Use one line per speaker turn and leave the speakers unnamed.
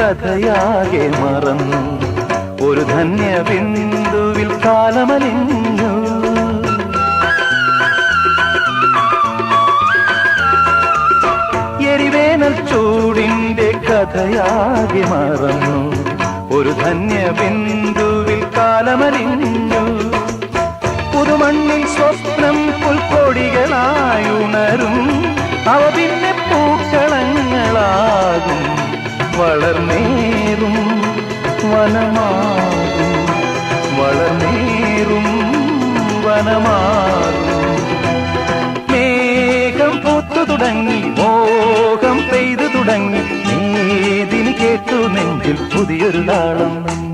കഥയാകെ മറന്നു. ഒരു ധന്യ ബിന്ദുവിൽ കാലമലിഞ്ഞു. എരിവേനൽ ചൂടിന്റെ കഥയാകെ മറന്നു. ഒരു ധന്യ ബിന്ദുവിൽ കാലമലിഞ്ഞു. പുതുമണ്ണിൽ സ്വപ്നം പുൽക്കൊടികളായുണരും. അവ പിന്നെ പൂക്കളങ്ങളാകും. വളർന്നേറും വനമാകും. വളർന്നേറും വനമാകും. മേഘം പൂത്തു തുടങ്ങി, മോഹം പെയ്തു തുടങ്ങി. നീതിന് കേട്ടു നെഞ്ചിൽ പുതിയൊരു താളം.